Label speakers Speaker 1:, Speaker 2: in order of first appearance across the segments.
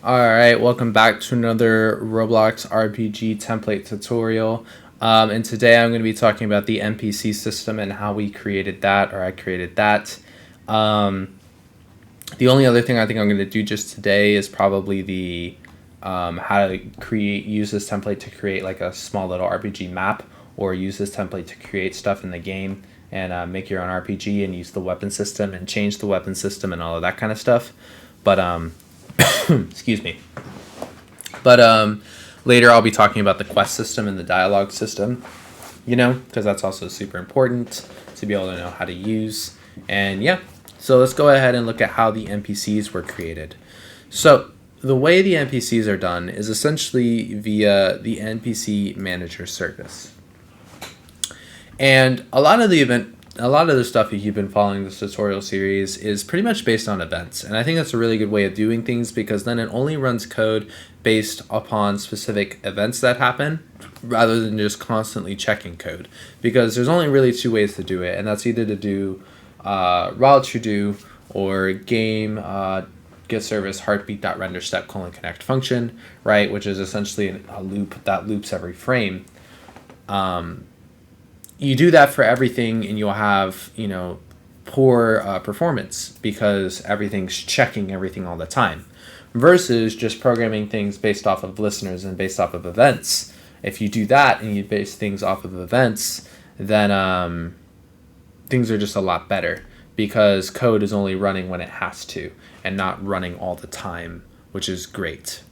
Speaker 1: Alright, welcome back to another Roblox RPG template tutorial. And today I'm going to be talking about the NPC system and how we created that, or I created that. The only other thing I think I'm going to do just today is probably the how to use this template to create like a small little RPG map, or use this template to create stuff in the game and make your own RPG and use the weapon system and change the weapon system and all of that kind of stuff. But excuse me. But later I'll be talking about the quest system and the dialogue system, because that's also super important to be able to know how to use. And yeah, so let's go ahead and look at how the NPCs were created. So the way the NPCs are done is essentially via the NBC Manager service. And a lot of the stuff, if you've been following this tutorial series, is pretty much based on events. And I think that's a really good way of doing things, because then it only runs code based upon specific events that happen, rather than just constantly checking code. Because there's only really two ways to do it, and that's either to do while true do, or game get service heartbeat.render step : connect function, right, which is essentially a loop that loops every frame. You do that for everything and you'll have, poor performance, because everything's checking everything all the time, versus just programming things based off of listeners and based off of events. If you do that and you base things off of events, then things are just a lot better, because code is only running when it has to and not running all the time, which is great.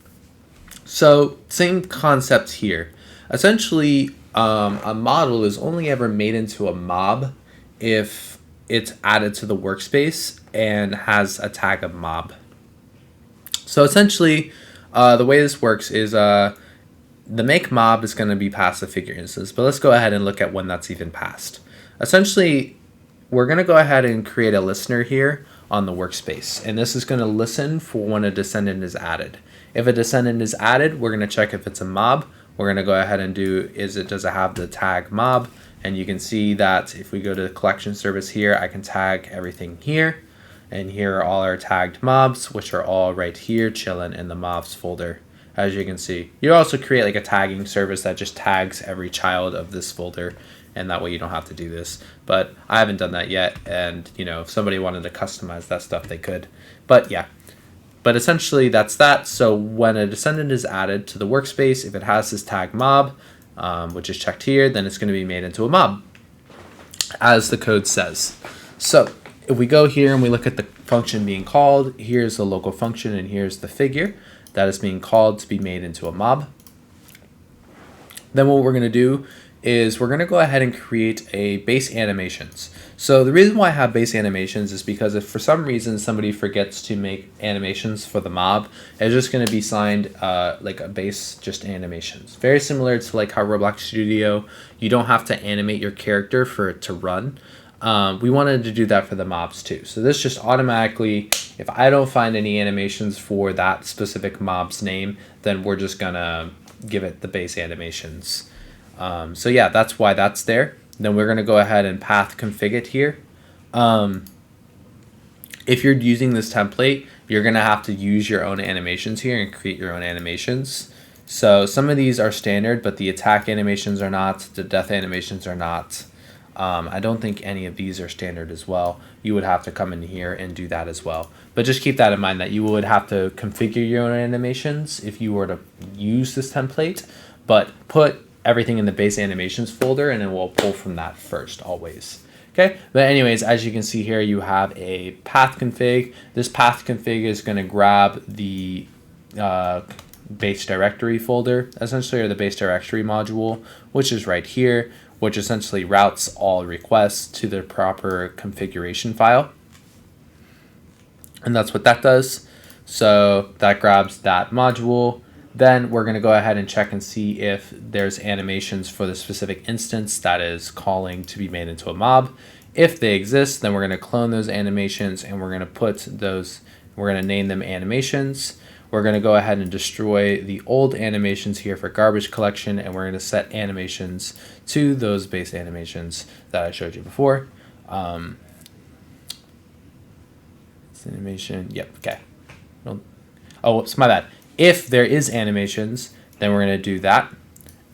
Speaker 1: So same concept here. Essentially, a model is only ever made into a mob if it's added to the workspace and has a tag of mob. So essentially, the way this works is the make mob is going to be passed a figure instance, but let's go ahead and look at when that's even passed. Essentially, we're going to go ahead and create a listener here on the workspace, and this is going to listen for when a descendant is added. If a descendant is added, we're going to check if it's a mob. We're going to go ahead and does it have the tag mob, and you can see that if we go to the collection service here, I can tag everything here, and here are all our tagged mobs, which are all right here chilling in the mobs folder. As you can see, you also create like a tagging service that just tags every child of this folder, and that way you don't have to do this. But I haven't done that yet, and if somebody wanted to customize that stuff, they could. But yeah. But essentially that's that. So when a descendant is added to the workspace, if it has this tag mob, which is checked here, then it's going to be made into a mob, as the code says. So if we go here and we look at the function being called, here's the local function and here's the figure that is being called to be made into a mob. Then what we're going to do is we're going to go ahead and create a base animations. So the reason why I have base animations is because if for some reason somebody forgets to make animations for the mob, it's just going to be signed like a base just animations. Very similar to like how Roblox Studio, you don't have to animate your character for it to run. We wanted to do that for the mobs too. So this just automatically, if I don't find any animations for that specific mob's name, then we're just going to give it the base animations. So yeah, that's why that's there. Then we're going to go ahead and path config it here. If you're using this template, you're going to have to use your own animations here and create your own animations. So some of these are standard, but the attack animations are not, the death animations are not. I don't think any of these are standard as well. You would have to come in here and do that as well. But just keep that in mind, that you would have to configure your own animations if you were to use this template, but put everything in the base animations folder and then we'll pull from that first always. Okay, but anyways, as you can see here, you have a path config. This path config is going to grab the base directory folder, essentially, or the base directory module, which is right here, which essentially routes all requests to the proper configuration file. And that's what that does. So that grabs that module. Then we're going to go ahead and check and see if there's animations for the specific instance that is calling to be made into a mob. If they exist, then we're going to clone those animations and we're going to put those, we're going to name them animations. We're going to go ahead and destroy the old animations here for garbage collection, and we're going to set animations to those base animations that I showed you before. Animation, yep, okay. Oh, whoops, my bad. If there is animations, then we're going to do that.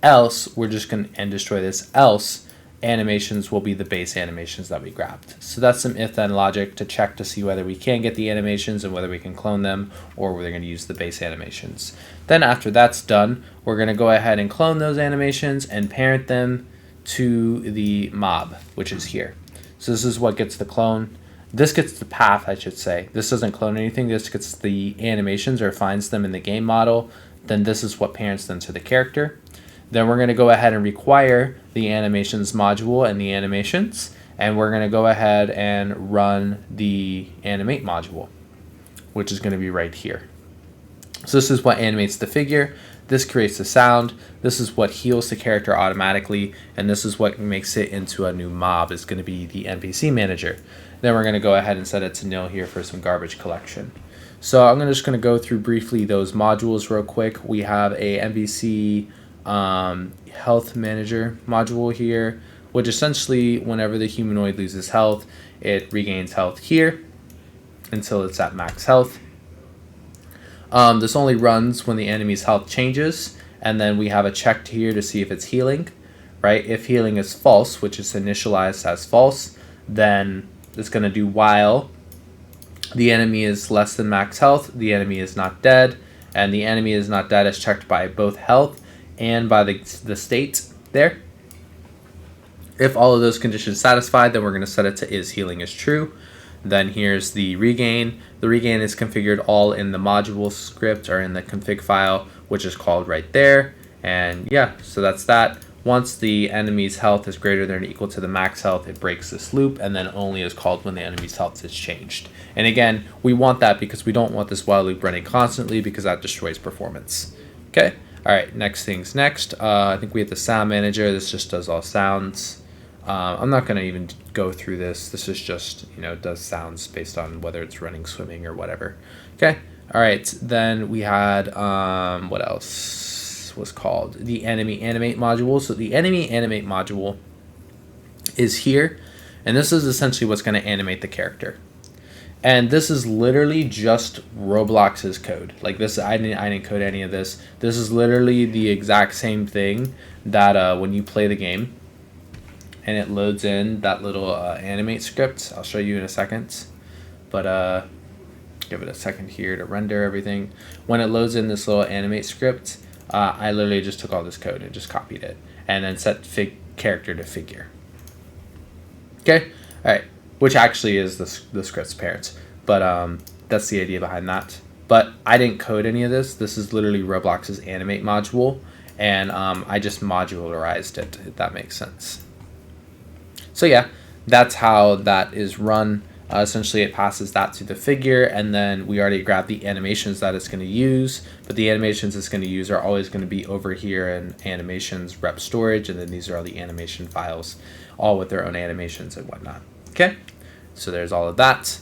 Speaker 1: Else, we're just going to end destroy this. Else, animations will be the base animations that we grabbed. So that's some if-then logic to check to see whether we can get the animations and whether we can clone them, or we're going to use the base animations. Then after that's done, we're going to go ahead and clone those animations and parent them to the mob, which is here. So this is what gets the clone. This gets the path, I should say. This doesn't clone anything. This gets the animations or finds them in the game model. Then this is what parents them to the character. Then we're going to go ahead and require the animations module and the animations. And we're going to go ahead and run the animate module, which is going to be right here. So this is what animates the figure. This creates the sound. This is what heals the character automatically. And this is what makes it into a new mob. Is going to be the NBC Manager. Then we're going to go ahead and set it to nil here for some garbage collection. So I'm just going to go through briefly those modules real quick. We have a NBC Health Manager module here, which essentially whenever the humanoid loses health, it regains health here until it's at max health. This only runs when the enemy's health changes, and then we have a check here to see if it's healing, right? If healing is false, which is initialized as false, then it's going to do while the enemy is less than max health, the enemy is not dead, and the enemy is not dead is checked by both health and by the state there. If all of those conditions satisfied, then we're going to set it to is healing is true. Then here's the regain. The regain is configured all in the module script or in the config file, which is called right there. And yeah, so that's that. Once the enemy's health is greater than or equal to the max health, it breaks this loop, and then only is called when the enemy's health is changed. And again, we want that because we don't want this while loop running constantly, because that destroys performance. Okay. All right, next thing's next. I think we have the sound manager. This just does all sounds. I'm not going to even go through this. This is just, does sounds based on whether it's running, swimming, or whatever. Okay. All right. Then we had, what else was called? The enemy animate module. So the enemy animate module is here. And this is essentially what's going to animate the character. And this is literally just Roblox's code. Like this, I didn't code any of this. This is literally the exact same thing that when you play the game and it loads in that little animate script. I'll show you in a second, but give it a second here to render everything. When it loads in this little animate script, I literally just took all this code and just copied it and then set character to figure. Okay, all right. Which actually is the script's parents, but that's the idea behind that. But I didn't code any of this. This is literally Roblox's animate module, and I just modularized it, if that makes sense. So yeah, that's how that is run. Essentially, it passes that to the figure, and then we already grabbed the animations that it's going to use, but the animations it's going to use are always going to be over here in animations rep storage, and then these are all the animation files, all with their own animations and whatnot. Okay, so there's all of that.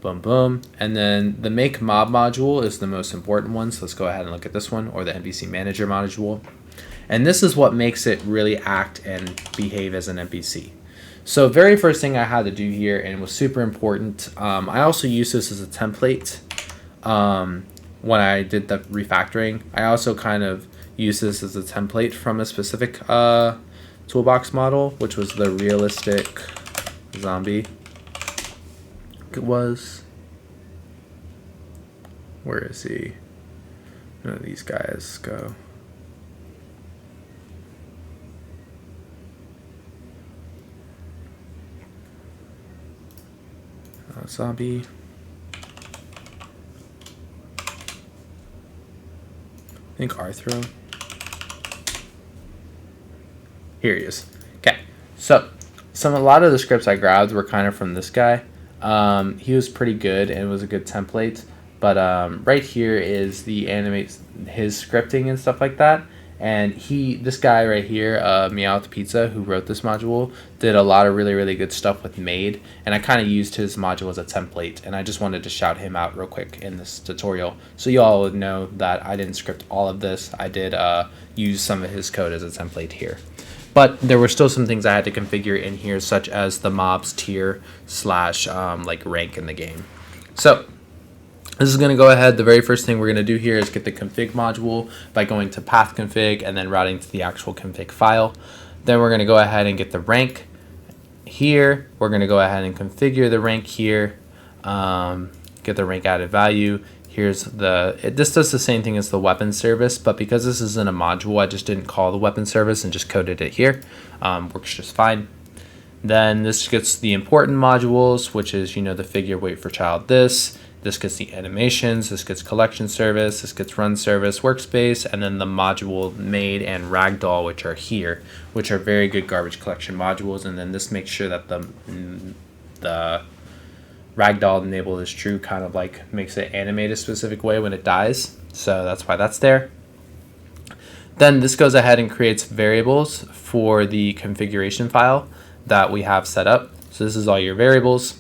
Speaker 1: Boom, boom. And then the make mob module is the most important one. So let's go ahead and look at this one, or the NBC Manager module. And this is what makes it really act and behave as an NPC. So very first thing I had to do here, and was super important, I also used this as a template when I did the refactoring. I also kind of used this as a template from a specific toolbox model, which was the realistic zombie. It was, where is he? None of these guys go. Zombie. I think Arthro. Here he is. Okay, so a lot of the scripts I grabbed were kind of from this guy. He was pretty good and was a good template, but right here is the animate, his scripting and stuff like that. And this guy right here, Meowth Pizza, who wrote this module, did a lot of really, really good stuff with Maid, and I kind of used his module as a template, and I just wanted to shout him out real quick in this tutorial, so you all would know that I didn't script all of this. I did use some of his code as a template here. But there were still some things I had to configure in here, such as the mob's tier / like rank in the game. So This is going to go ahead. The very first thing we're going to do here is get the config module by going to path config and then routing to the actual config file. Then we're going to go ahead and get the rank here. We're going to go ahead and configure the rank here, get the rank added value. Here's this does the same thing as the weapon service, but because this isn't a module, I just didn't call the weapon service and just coded it here. Works just fine. Then this gets the important modules, which is, the figure, wait for child, this gets the animations, this gets collection service, this gets run service, workspace, and then the module maid and ragdoll, which are here, which are very good garbage collection modules. And then this makes sure that the ragdoll enable is true, kind of like makes it animate a specific way when it dies. So that's why that's there. Then this goes ahead and creates variables for the configuration file that we have set up. So this is all your variables.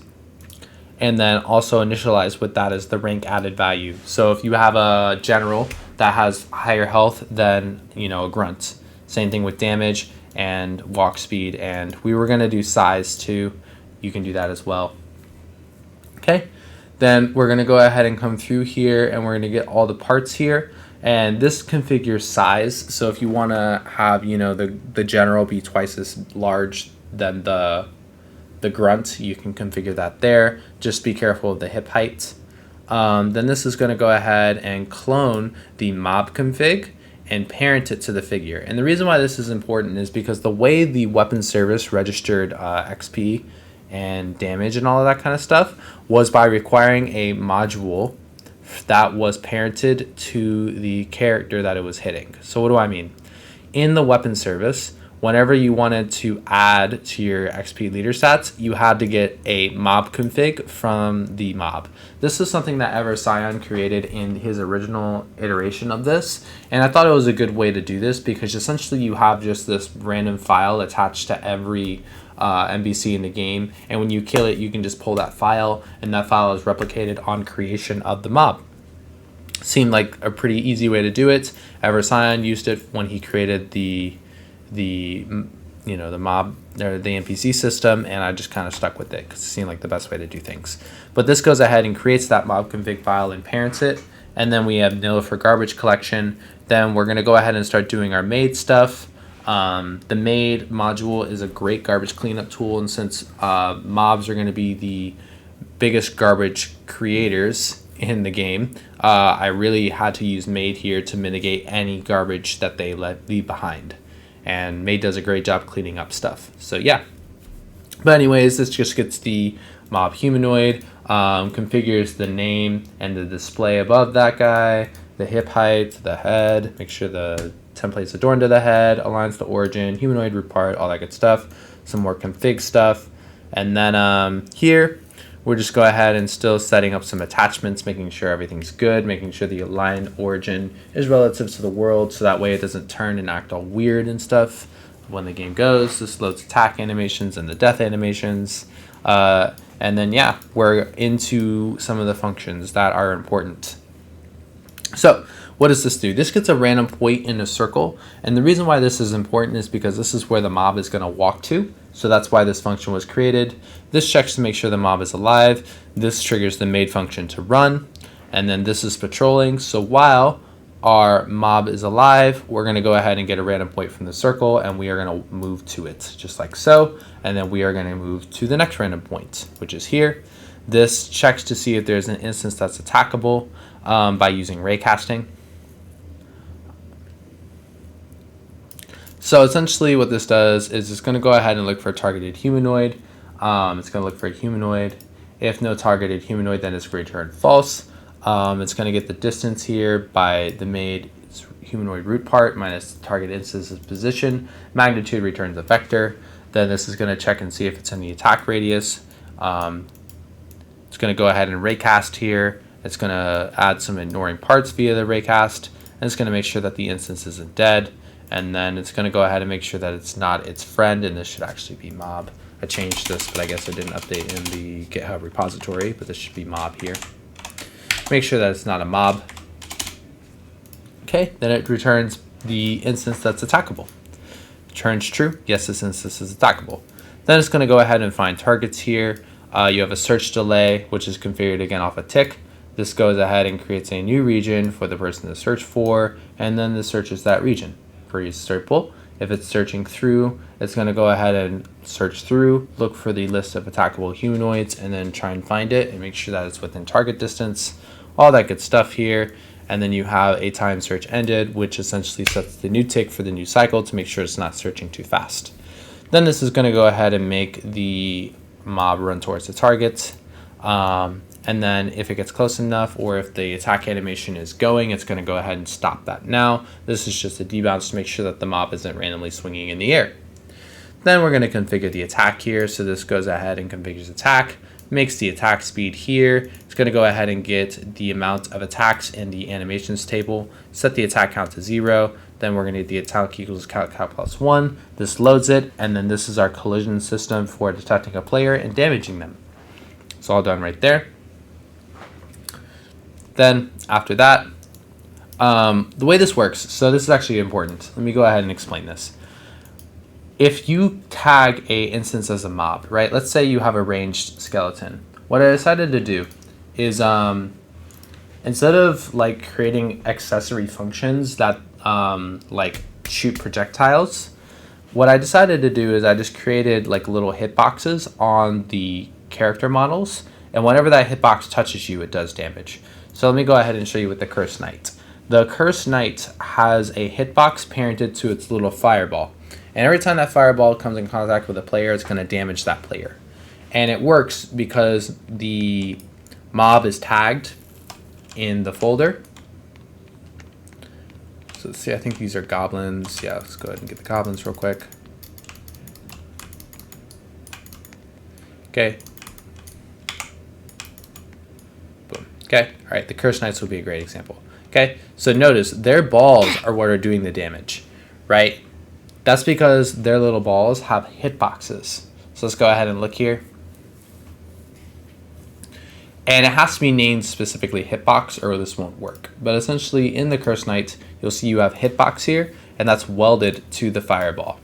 Speaker 1: And then also initialize with that as the rank added value. So if you have a general that has higher health than, a grunt, same thing with damage and walk speed. And we were going to do size too. You can do that as well. Okay. Then we're going to go ahead and come through here and we're going to get all the parts here. And this configures size. So if you want to have, the general be twice as large than the grunt, you can configure that there. Just be careful of the hip height. Then this is going to go ahead and clone the mob config and parent it to the figure. And the reason why this is important is because the way the weapon service registered XP and damage and all of that kind of stuff was by requiring a module that was parented to the character that it was hitting. So what do I mean? In the weapon service, whenever you wanted to add to your XP leader stats, you had to get a mob config from the mob. This is something that Ever Scion created in his original iteration of this. And I thought it was a good way to do this because essentially you have just this random file attached to every NBC in the game. And when you kill it, you can just pull that file and that file is replicated on creation of the mob. Seemed like a pretty easy way to do it. Ever Scion used it when he created the mob or the NPC system, and I just kind of stuck with it because it seemed like the best way to do things. But this goes ahead and creates that mob config file and parents it, and then we have nil for garbage collection. Then we're going to go ahead and start doing our maid stuff. The Maid module is a great garbage cleanup tool, and since mobs are going to be the biggest garbage creators in the game, I really had to use Maid here to mitigate any garbage that they leave behind. And Maid does a great job cleaning up stuff. So yeah. But anyways, this just gets the mob humanoid, configures the name and the display above that guy, the hip height, the head, make sure the template's adorned to the head, aligns the origin, humanoid root part, all that good stuff. Some more config stuff. And then here, we'll just go ahead and still setting up some attachments, making sure everything's good, making sure the aligned origin is relative to the world so that way it doesn't turn and act all weird and stuff when the game goes. This loads attack animations and the death animations. And then, yeah, we're into some of the functions that are important. So what does this do? This gets a random point in a circle. And the reason why this is important is because this is where the mob is going to walk to. So that's why this function was created. This checks to make sure the mob is alive. This triggers the maid function to run. And then this is patrolling. So while our mob is alive, we're going to go ahead and get a random point from the circle and we are going to move to it just like so. And then we are going to move to the next random point, which is here. This checks to see if there's an instance that's attackable by using raycasting. So essentially what this does is it's going to go ahead and look for a targeted humanoid. It's going to look for a humanoid. If no targeted humanoid, then it's going to return false. It's going to get the distance here by the maid humanoid root part minus the target instance's position. Magnitude returns a vector. Then this is going to check and see if it's in the attack radius. It's going to go ahead and raycast here. It's going to add some ignoring parts via the raycast. And it's going to make sure that the instance isn't dead. And then it's going to go ahead and make sure that it's not its friend, and this should actually be mob. I changed this, but I guess I didn't update in the GitHub repository, but this should be mob here. Make sure that it's not a mob. Okay, then it returns the instance that's attackable. Returns true, yes, this instance is attackable. Then it's going to go ahead and find targets here. You have a search delay, which is configured again off a tick. this goes ahead and creates a new region for the person to search for, and then this searches that region. Pretty simple. If it's searching through, it's going to go ahead and search through, look for the list of attackable humanoids, and then try and find it and make sure that it's within target distance. All that good stuff here. And then you have a time search ended, which essentially sets the new tick for the new cycle to make sure it's not searching too fast. Then this is going to go ahead and make the mob run towards the target. And then if it gets close enough, or if the attack animation is going, it's going to go ahead and stop that. Now, this is just a debounce to make sure that the mob isn't randomly swinging in the air. Then we're going to configure the attack here. So this goes ahead and configures attack, makes the attack speed here. It's going to go ahead and get the amount of attacks in the animations table, set the attack count to 0. Then we're going to need the attack equals count plus 1. This loads it, and then this is our collision system for detecting a player and damaging them. It's all done right there. Then after that, the way this works, so this is actually important. Let me go ahead and explain this. If you tag a instance as a mob, right? Let's say you have a ranged skeleton. What I decided to do is instead of like creating accessory functions that like shoot projectiles, what I decided to do is I just created like little hitboxes on the character models, and whenever that hitbox touches you, it does damage. So let me go ahead and show you with the Cursed Knight. The Cursed Knight has a hitbox parented to its little fireball. And every time that fireball comes in contact with a player, it's going to damage that player. And it works because the mob is tagged in the folder. So let's see, I think these are goblins. Yeah, let's go ahead and get the goblins real quick. Okay. Boom. Okay. All right. The Cursed Knights will be a great example. Okay. So notice their balls are what are doing the damage, right? That's because their little balls have hitboxes. So let's go ahead and look here. And it has to be named specifically hitbox or this won't work. But essentially in the Cursed Knight, you'll see you have hitbox here, and that's welded to the fireball.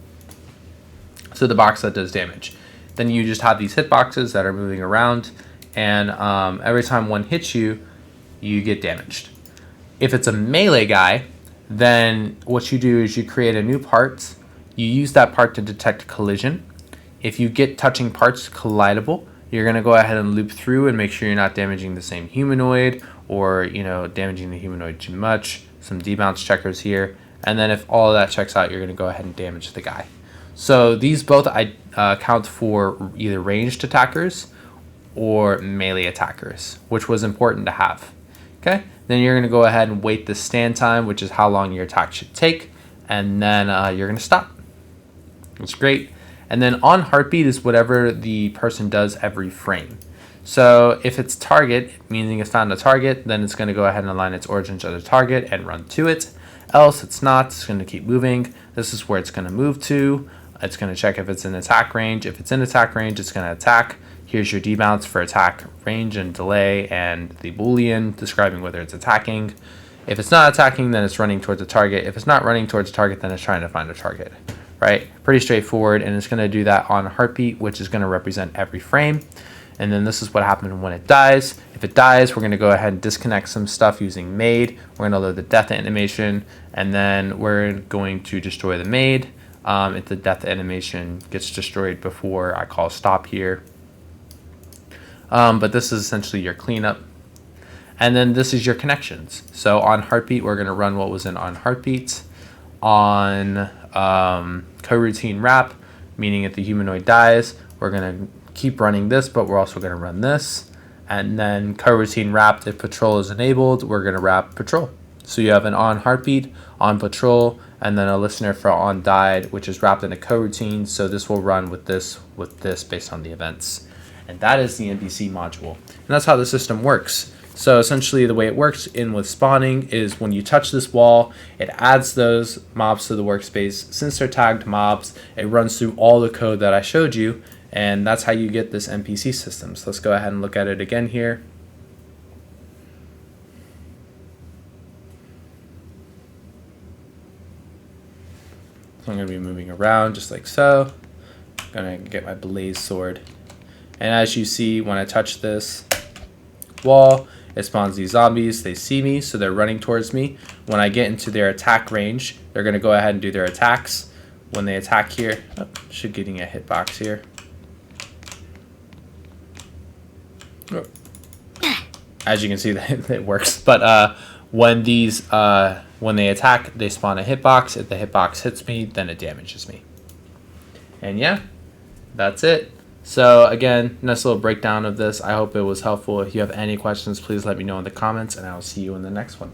Speaker 1: So the box that does damage. Then you just have these hitboxes that are moving around, and every time one hits you, you get damaged. If it's a melee guy, then what you do is you create a new part. You use that part to detect collision. If you get touching parts collidable, you're going to go ahead and loop through and make sure you're not damaging the same humanoid or, damaging the humanoid too much. Some debounce checkers here. And then if all of that checks out, you're going to go ahead and damage the guy. So these both count for either ranged attackers or melee attackers, which was important to have. Okay, then you're going to go ahead and wait the stand time, which is how long your attack should take, and then you're going to stop. That's great. And then on heartbeat is whatever the person does every frame. So if it's target, meaning it's found a target, then it's going to go ahead and align its origin to the target and run to it. Else it's not, it's going to keep moving. This is where it's going to move to. It's going to check if it's in attack range. If it's in attack range, it's going to attack. Here's your debounce for attack range and delay and the Boolean describing whether it's attacking. If it's not attacking, then it's running towards a target. If it's not running towards a target, then it's trying to find a target, right? Pretty straightforward, and it's going to do that on heartbeat, which is going to represent every frame. And then this is what happens when it dies. If it dies, we're going to go ahead and disconnect some stuff using Maid. We're going to load the death animation, and then we're going to destroy the Maid. If the death animation gets destroyed before I call stop here. But this is essentially your cleanup. And then this is your connections. So on heartbeat, we're going to run what was in on heartbeat. On coroutine wrap, meaning if the humanoid dies, we're going to keep running this, but we're also going to run this. And then coroutine wrapped, if patrol is enabled, we're going to wrap patrol. So you have an on heartbeat, on patrol, and then a listener for on died, which is wrapped in a coroutine. So this will run with this based on the events. And that is the NBC module. And that's how the system works. So essentially the way it works in with spawning is when you touch this wall, it adds those mobs to the workspace. Since they're tagged mobs, it runs through all the code that I showed you. And that's how you get this NPC system. So let's go ahead and look at it again here. So I'm going to be moving around just like so. I'm going to get my blaze sword. And as you see, when I touch this wall, it spawns these zombies. They see me, so they're running towards me. When I get into their attack range, they're going to go ahead and do their attacks. When they attack here, should getting a hitbox here. As you can see, that it works. But when they attack, they spawn a hitbox. If the hitbox hits me, then it damages me. And yeah, that's it. So again, nice little breakdown of this. I hope it was helpful. If you have any questions, please let me know in the comments, and I will see you in the next one.